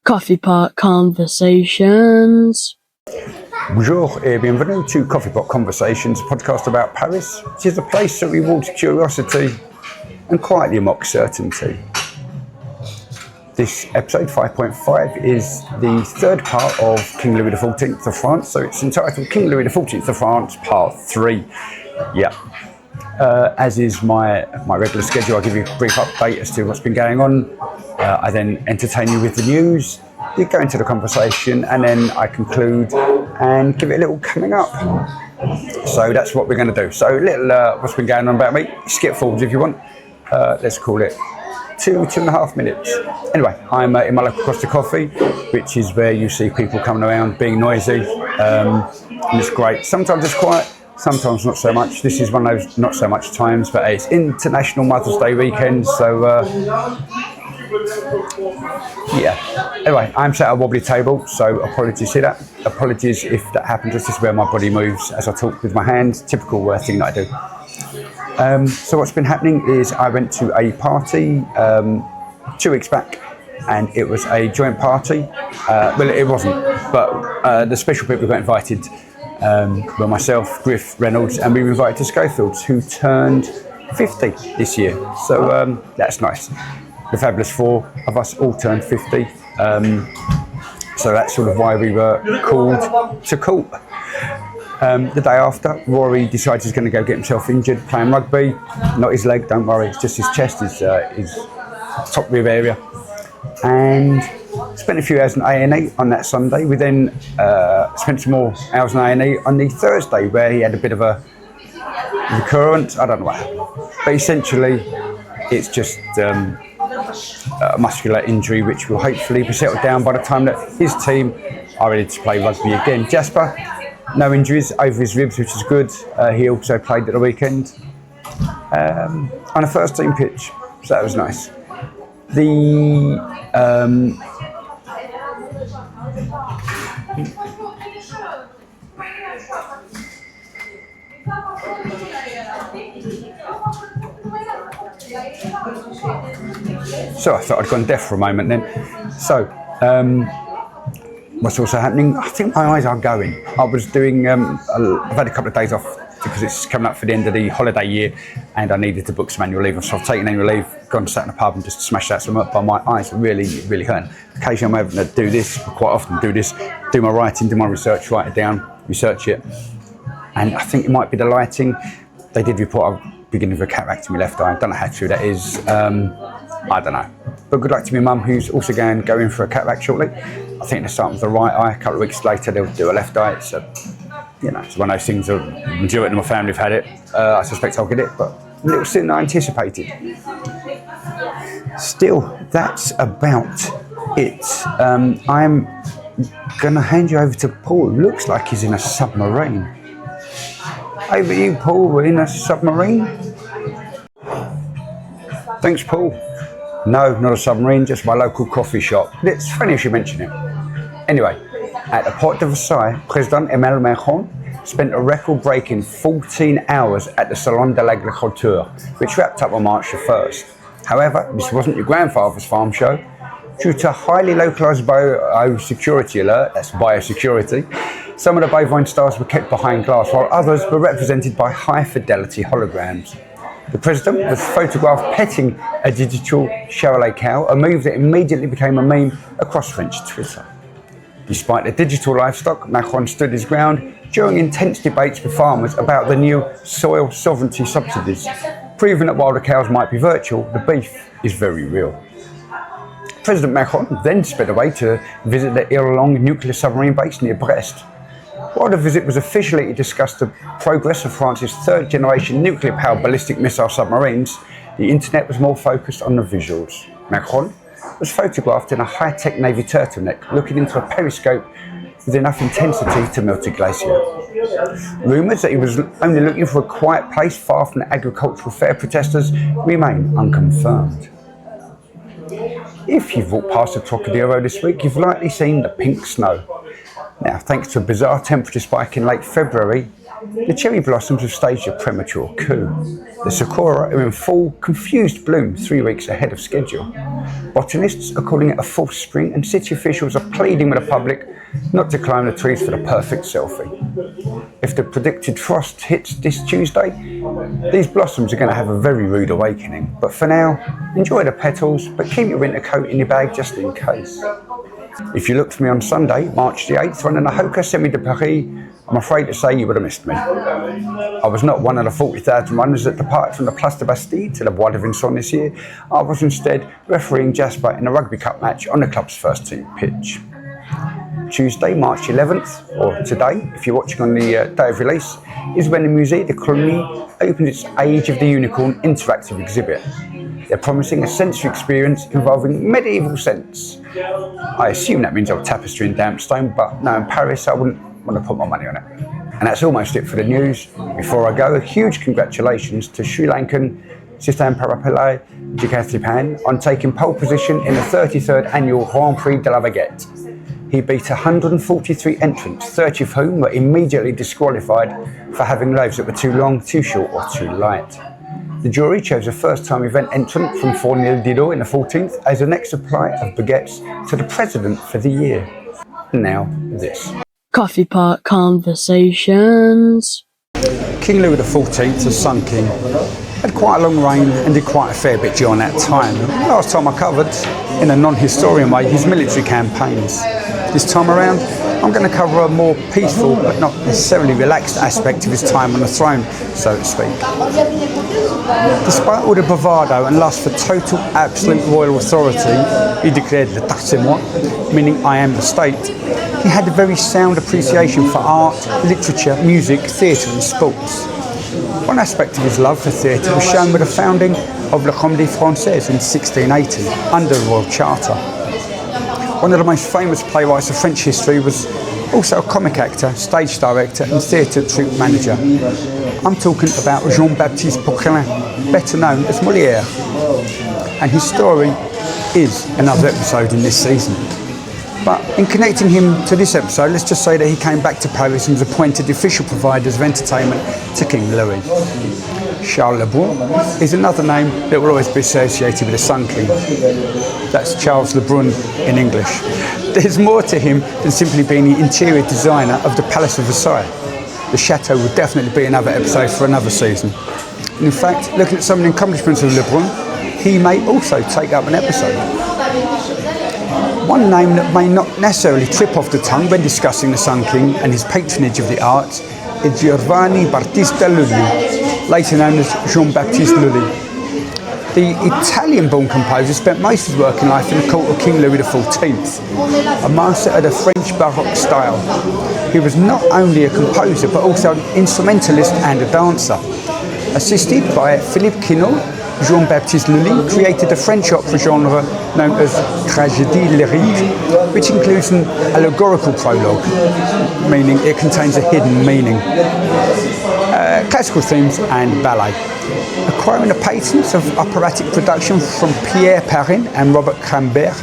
Coffee Pot Conversations. Bonjour et bienvenue to Coffee Pot Conversations, a podcast about Paris, which is a place that rewards curiosity and quietly mocks certainty. This episode 5.5 is the third part of King Louis XIV of France, so it's entitled King Louis XIV of France Part 3. Yeah. As is my regular schedule, I'll give you a brief update as to what's been going on. I then entertain you with the news, we go into the conversation, and then I conclude and give it a little coming up. So that's what we're going to do. So a little what's been going on about me. Skip forwards if you want. Let's call it 2.5 minutes. Anyway, I'm in my local Costa Coffee, which is where you see people coming around being noisy, and it's great. Sometimes it's quiet, sometimes not so much. This is one of those not so much times, but it's International Mother's Day weekend, so yeah. Anyway, I'm sat at a wobbly table, so apologies to that. Apologies if that happens. This is where my body moves as I talk with my hands. Typical thing that I do. So what's been happening is I went to a party 2 weeks back, and it was a joint party. Well, it wasn't, but the special people who got invited were myself, Griff, Reynolds, and we were invited to Schofields, who turned 50 this year. So that's nice. The fabulous four of us all turned 50. So that's sort of why we were called to court. The day after, Rory decides he's going to go get himself injured playing rugby. Not his leg, don't worry, it's just his chest, his top rib area. And spent a few hours in A&E on that Sunday. We then spent some more hours in A&E on the Thursday, where he had a bit of a recurrent, I don't know what happened. But essentially, it's just a muscular injury, which will hopefully be settled down by the time that his team are ready to play rugby again. Jasper, no injuries over his ribs, which is good. He also played at the weekend on a first team pitch, so that was nice. So I thought I'd gone deaf for a moment then. So what's also happening? I think my eyes are going. I was doing, I've had a couple of days off because it's coming up for the end of the holiday year, and I needed to book some annual leave. So I've taken annual leave, gone to sat in a pub and just smashed out some up, but my eyes are really, really hurting. Occasionally I'm having to do this, quite often do this, do my writing, do my research, write it down, research it. And I think it might be the lighting. They did report I'm beginning with a cataract in my left eye. I don't know how true that is. I don't know. But good luck to my mum, who's also going in for a cataract shortly. I think they're starting with the right eye. A couple of weeks later, they'll do a left eye. It's it's one of those things. The majority of my family have had it. I suspect I'll get it, but a little sooner than I anticipated. Still, that's about it. I'm going to hand you over to Paul, who looks like he's in a submarine. Over you, Paul. We're in a submarine. Thanks, Paul. No, not a submarine, just my local coffee shop. It's funny you should mention it. Anyway, at the Porte de Versailles, President Emmanuel Macron spent a record-breaking 14 hours at the Salon de l'Agriculture, which wrapped up on March the 1st. However, this wasn't your grandfather's farm show. Due to a highly localised biosecurity alert, that's biosecurity, some of the bovine stars were kept behind glass, while others were represented by high-fidelity holograms. The president was photographed petting a digital Charolais cow, a move that immediately became a meme across French Twitter. Despite the digital livestock, Macron stood his ground during intense debates with farmers about the new soil sovereignty subsidies, proving that while the cows might be virtual, the beef is very real. President Macron then sped away to visit the Ile-Longue nuclear submarine base near Brest. While the visit was officially to discuss the progress of France's third-generation nuclear-powered ballistic missile submarines, the internet was more focused on the visuals. Macron was photographed in a high-tech Navy turtleneck, looking into a periscope with enough intensity to melt a glacier. Rumours that he was only looking for a quiet place far from the agricultural fair protesters remain unconfirmed. If you've walked past the Trocadero this week, you've likely seen the pink snow. Now, thanks to a bizarre temperature spike in late February, The cherry blossoms have staged a premature coup. The sakura are in full, confused bloom 3 weeks ahead of schedule. Botanists are calling it a false spring, and city officials are pleading with the public not to climb the trees for the perfect selfie. If the predicted frost hits this Tuesday, these blossoms are going to have a very rude awakening. But for now, enjoy the petals, but keep your winter coat in your bag just in case. If you looked for me on Sunday, March the 8th, running a Hoka Semi de Paris, I'm afraid to say you would have missed me. I was not one of the 40,000 runners that departed from the Place de Bastille to the Bois de Vincennes this year. I was instead refereeing Jasper in a rugby cup match on the club's first team pitch. Tuesday, March 11th, or today, if you're watching on the day of release, is when the Musée de Cluny opens its Age of the Unicorn interactive exhibit. They're promising a sensory experience involving medieval scents. I assume that means old tapestry and damp stone, but no, in Paris I wouldn't want to put my money on it. And that's almost it for the news. Before I go, a huge congratulations to Sri Lankan Sistan Parapillai Jagatipan on taking pole position in the 33rd annual Grand Prix de la Baguette. He beat 143 entrants, 30 of whom were immediately disqualified for having legs that were too long, too short or too light. The jury chose a first-time event entrant from Fournil-Didot in the 14th as the next supply of baguettes to the president for the year. Now this. Coffee pot conversations. King Louis XIV, the Sun King, had quite a long reign and did quite a fair bit during that time. Last time I covered, in a non-historian way, his military campaigns. This time around, I'm going to cover a more peaceful but not necessarily relaxed aspect of his time on the throne, so to speak. Despite all the bravado and lust for total, absolute royal authority, he declared l'état c'est moi, meaning I am the state. He had a very sound appreciation for art, literature, music, theatre and sports. One aspect of his love for theatre was shown with the founding of La Comédie Française in 1680, under the Royal Charter. One of the most famous playwrights of French history was also a comic actor, stage director and theatre troupe manager. I'm talking about Jean-Baptiste Colbert, better known as Molière. And his story is another episode in this season. But in connecting him to this episode, let's just say that he came back to Paris and was appointed official providers of entertainment to King Louis. Charles Le Brun is another name that will always be associated with the Sun King. That's Charles Le Brun in English. There's more to him than simply being the interior designer of the Palace of Versailles. The chateau will definitely be another episode for another season. And in fact, looking at some of the accomplishments of Le Brun, he may also take up an episode. One name that may not necessarily trip off the tongue when discussing the Sun King and his patronage of the arts is Giovanni-Battista Lully, later known as Jean-Baptiste Lully. The Italian-born composer spent most of his working life in the court of King Louis XIV, a master of the French Baroque style. He was not only a composer but also an instrumentalist and a dancer. Assisted by Philippe Quinault, Jean-Baptiste Lully created the French opera genre known as tragédie lyrique, which includes an allegorical prologue, meaning it contains a hidden meaning, classical themes and ballet. Acquiring the patents of operatic production from Pierre Perrin and Robert Cambert,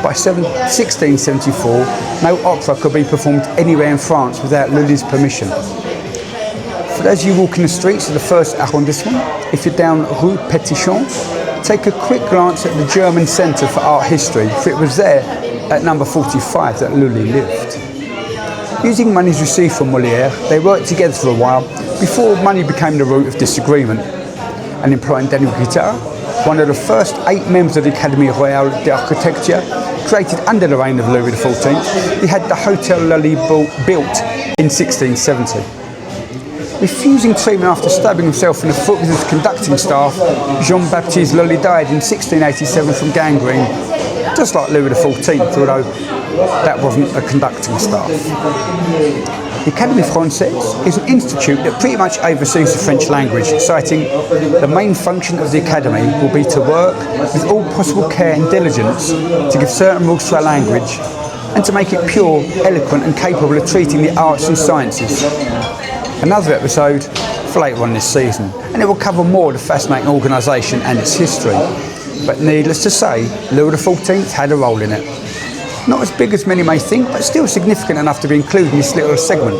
by 1674, no opera could be performed anywhere in France without Lully's permission. For those of you walking the streets of the first arrondissement, if you're down Rue Petit-Champ, take a quick glance at the German Centre for Art History, for it was there at number 45 that Lully lived. Using monies received from Molière, they worked together for a while before money became the root of disagreement. And employing Daniel Guittard, one of the first 8 members of the Académie Royale d'Architecture, created under the reign of Louis XIV, he had the Hotel Lully built in 1670. Refusing treatment after stabbing himself in the foot with his conducting staff, Jean-Baptiste Lully died in 1687 from gangrene, just like Louis XIV, although that wasn't a conducting staff. The Académie Française is an institute that pretty much oversees the French language, citing the main function of the Academy will be to work with all possible care and diligence to give certain rules to our language and to make it pure, eloquent and capable of treating the arts and sciences. Another episode for later on this season, and it will cover more of the fascinating organisation and its history. But needless to say, Louis XIV had a role in it. Not as big as many may think, but still significant enough to be included in this little segment.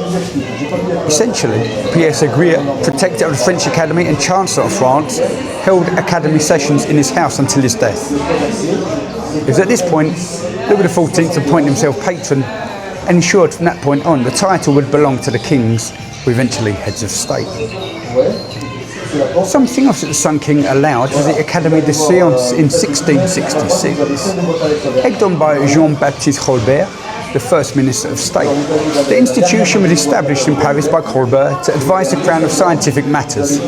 Essentially, Pierre Séguier, protector of the French Academy and Chancellor of France, held Academy sessions in his house until his death. It was at this point Louis XIV appointed himself patron and ensured from that point on the title would belong to the kings, who eventually heads of state. Something else that the Sun King allowed was the Académie des Sciences in 1666. Egged on by Jean-Baptiste Colbert, the first Minister of State. The institution was established in Paris by Colbert to advise the Crown of scientific matters.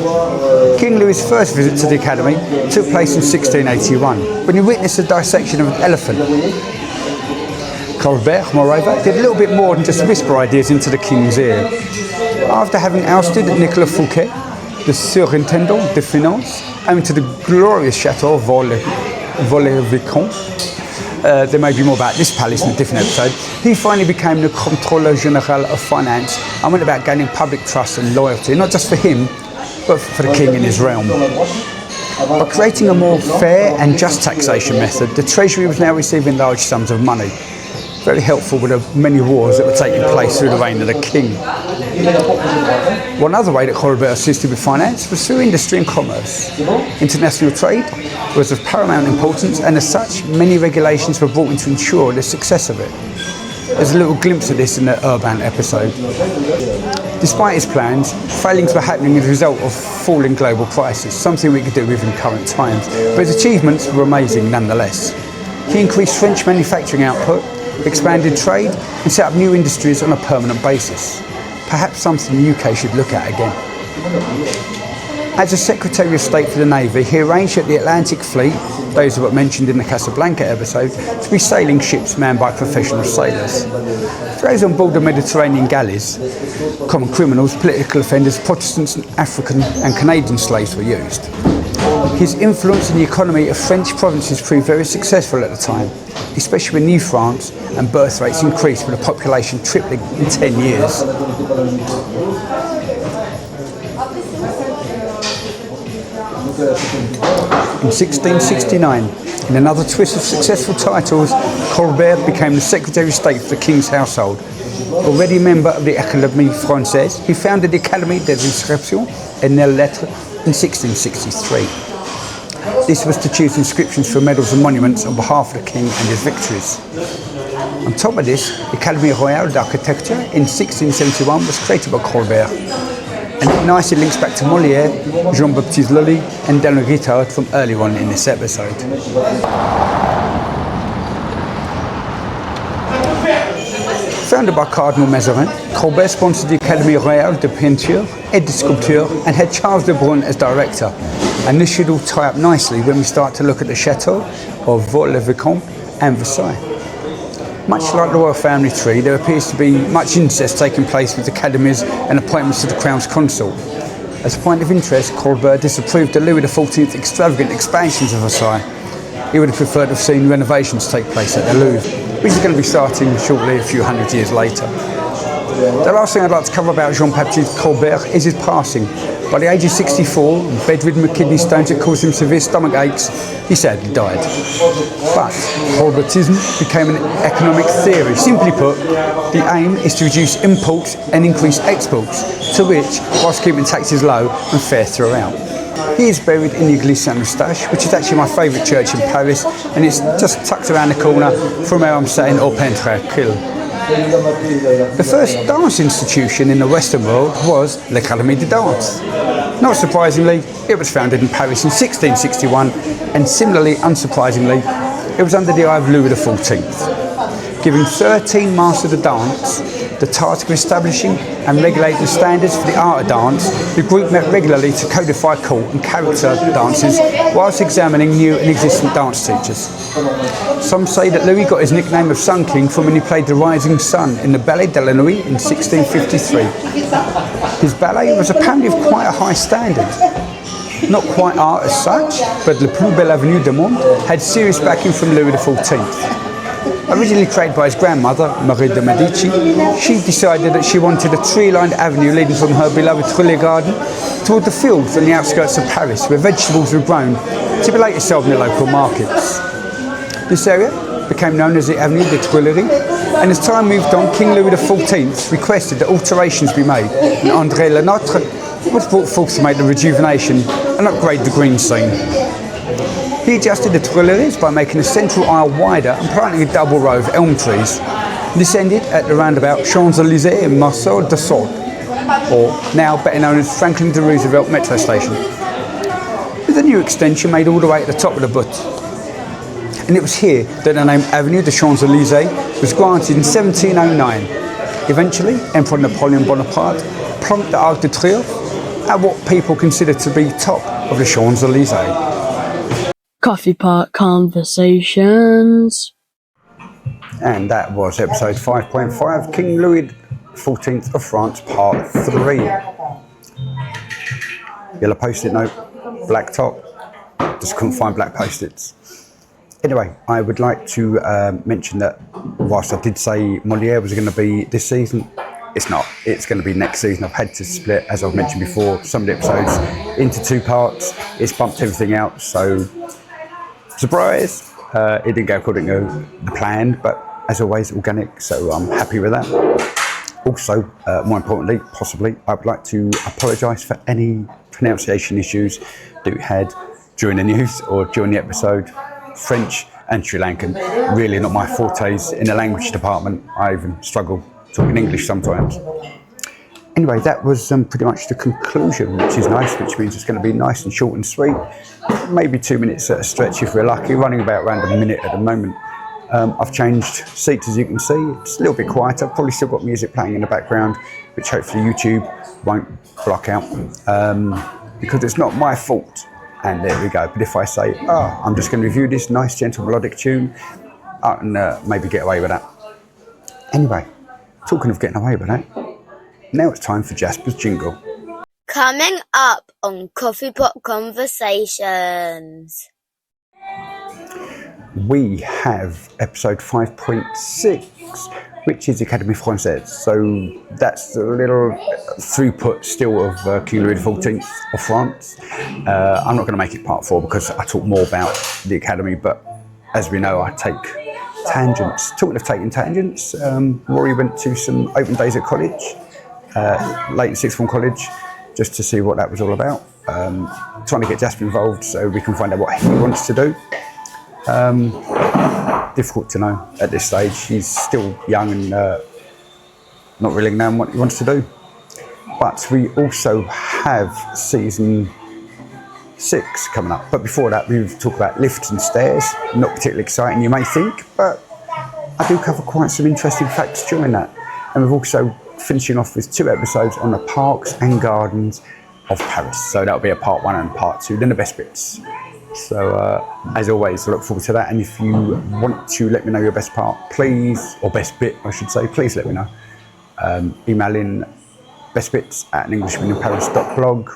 King Louis' first visit to the Academy took place in 1681, when he witnessed the dissection of an elephant. Colbert, moreover, did a little bit more than just whisper ideas into the King's ear. After having ousted Nicolas Fouquet, the Surintendant des Finances, owing to the glorious chateau of Vaux-le-Vicomte. There may be more about this palace in a different episode. He finally became the Contrôleur Général of Finance and went about gaining public trust and loyalty, not just for him, but for the king in his realm. By creating a more fair and just taxation method, the Treasury was now receiving large sums of money. Very helpful with the many wars that were taking place through the reign of the king. One other way that Colbert assisted with finance was through industry and commerce. International trade was of paramount importance, and as such, many regulations were brought in to ensure the success of it. There's a little glimpse of this in the Urban episode. Despite his plans, failings were happening as a result of falling global prices, something we could do with in current times, but his achievements were amazing nonetheless. He increased French manufacturing output, expanded trade and set up new industries on a permanent basis. Perhaps something the UK should look at again. As a Secretary of State for the Navy, he arranged that the Atlantic Fleet, those that were mentioned in the Casablanca episode, to be sailing ships manned by professional sailors. For those on board the Mediterranean galleys, common criminals, political offenders, Protestants, African and Canadian slaves were used. His influence in the economy of French provinces proved very successful at the time, especially when New France and birth rates increased with the population tripling in 10 years. In 1669, in another twist of successful titles, Colbert became the Secretary of State for the King's household. Already a member of the Académie Française, he founded the Académie des Inscriptions et des Lettres in 1663. This was to choose inscriptions for medals and monuments on behalf of the king and his victories. On top of this, the Académie Royale d'Architecture in 1671 was created by Colbert, and it nicely links back to Molière, Jean-Baptiste Lully and Daniel Guittard from earlier on in this episode. Founded by Cardinal Mazarin, Colbert sponsored the Académie Royale de Peinture et de Sculpture and had Charles de Brun as director. And this should all tie up nicely when we start to look at the chateau of Vaux-le-Vicomte and Versailles. Much like the royal family tree, there appears to be much incest taking place with academies and appointments to the crown's consort. As a point of interest, Colbert disapproved of Louis XIV's extravagant expansions of Versailles. He would have preferred to have seen renovations take place at the Louvre, which is going to be starting shortly a few hundred years later. The last thing I'd like to cover about Jean-Baptiste Colbert is his passing. By the age of 64, bedridden with kidney stones that caused him severe stomach aches, he sadly died. But Colbertism became an economic theory. Simply put, the aim is to reduce imports and increase exports, to which, whilst keeping taxes low and fair throughout. He is buried in the Église Saint-Eustache, which is actually my favourite church in Paris, and it's just tucked around the corner from where I'm sat in Au-Peintre-Quille. The first dance institution in the Western world was l'Académie de Danse. Not surprisingly, it was founded in Paris in 1661, and similarly unsurprisingly, it was under the eye of Louis XIV. Giving 13 masters of dance the task of establishing and regulating standards for the art of dance, the group met regularly to codify court and character dances whilst examining new and existing dance teachers. Some say that Louis got his nickname of Sun King from when he played the Rising Sun in the Ballet de la Nuit in 1653. His ballet was apparently of quite a high standard. Not quite art as such, but Le Plus Belle Avenue du Monde had serious backing from Louis XIV. Originally created by his grandmother, Marie de Medici, she decided that she wanted a tree-lined avenue leading from her beloved Tuileries garden toward the fields on the outskirts of Paris, where vegetables were grown to be later sold in the local markets. This area became known as the Avenue des Tuileries, and as time moved on, King Louis XIV requested that alterations be made, and André Nôtre was brought forth to make the Rejuvenation and upgrade the green scene. He adjusted the Tuileries by making the central aisle wider and planting a double row of elm trees. This ended at the roundabout Champs-Élysées and Marceau de Sade, or now better known as Franklin de Roosevelt metro station, with a new extension made all the way at the top of the butte. And it was here that the name Avenue des Champs-Élysées was granted in 1709. Eventually, Emperor Napoleon Bonaparte plonked the Arc de Triomphe at what people consider to be top of the Champs-Élysées. Coffee Pot Conversations. And that was episode 5.5, King Louis XIV of France, part 3. Yellow post-it note, black top, just couldn't find black post-its. Anyway, I would like to mention that whilst I did say Molière was going to be this season, it's not. It's going to be next season. I've had to split, as I've mentioned before, some of the episodes into 2 parts. It's bumped everything out, so surprise, it didn't go according to the plan, but as always, organic, so I'm happy with that. Also, more importantly, possibly, I would like to apologise for any pronunciation issues that we had during the news or during the episode. French and Sri Lankan, really not my fortes in the language department. I even struggle talking English sometimes. Anyway, that was pretty much the conclusion, which is nice, which means it's going to be nice and short and sweet. Maybe 2 minutes at a stretch if we're lucky, running about around a minute at the moment. I've changed seats, as you can see. It's a little bit quieter. Probably still got music playing in the background, which hopefully YouTube won't block out, because it's not my fault. And there we go. But if I say, I'm just going to review this nice, gentle, melodic tune, I can maybe get away with that. Anyway, talking of getting away with that, now it's time for Jasper's jingle. Coming up on Coffee Pot Conversations. We have episode 5.6, which is Académie Française. So that's a little throughput still of King Louis XIV of France. I'm not going to make it part 4 because I talk more about the Academy, but as we know, I take tangents. Talking of taking tangents, Rory went to some open days at college, late in sixth form college, just to see what that was all about. Trying to get Jasper involved so we can find out what he wants to do. Difficult to know at this stage. He's still young and not really knowing what he wants to do. But we also have season 6 coming up. But before that, we've talked about lifts and stairs. Not particularly exciting, you may think, but I do cover quite some interesting facts during that. And we've also finishing off with 2 episodes on the parks and gardens of Paris. So that'll be a part 1 and part 2, then the best bits. So as always, I look forward to that. And if you want to let me know your best part, please, or best bit, I should say, please let me know. Email in bestbits@englishmaninparis.blog.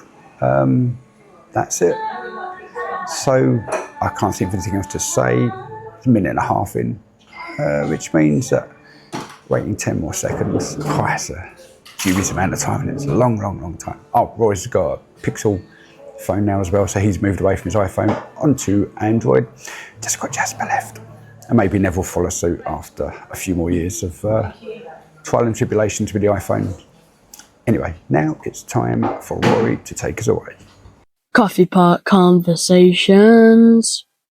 That's it. So I can't think of anything else to say. It's a minute and a half in, which means that waiting 10 more seconds. Oh, that's a dubious amount of time, and it's a long, long, long time. Oh, Roy's got a Pixel phone now as well, so he's moved away from his iPhone onto Android. Just got Jasper left, and maybe Nev will follow suit after a few more years of trial and tribulations with the iPhone. Anyway, now it's time for Rory to take us away. Coffee Pot Conversations.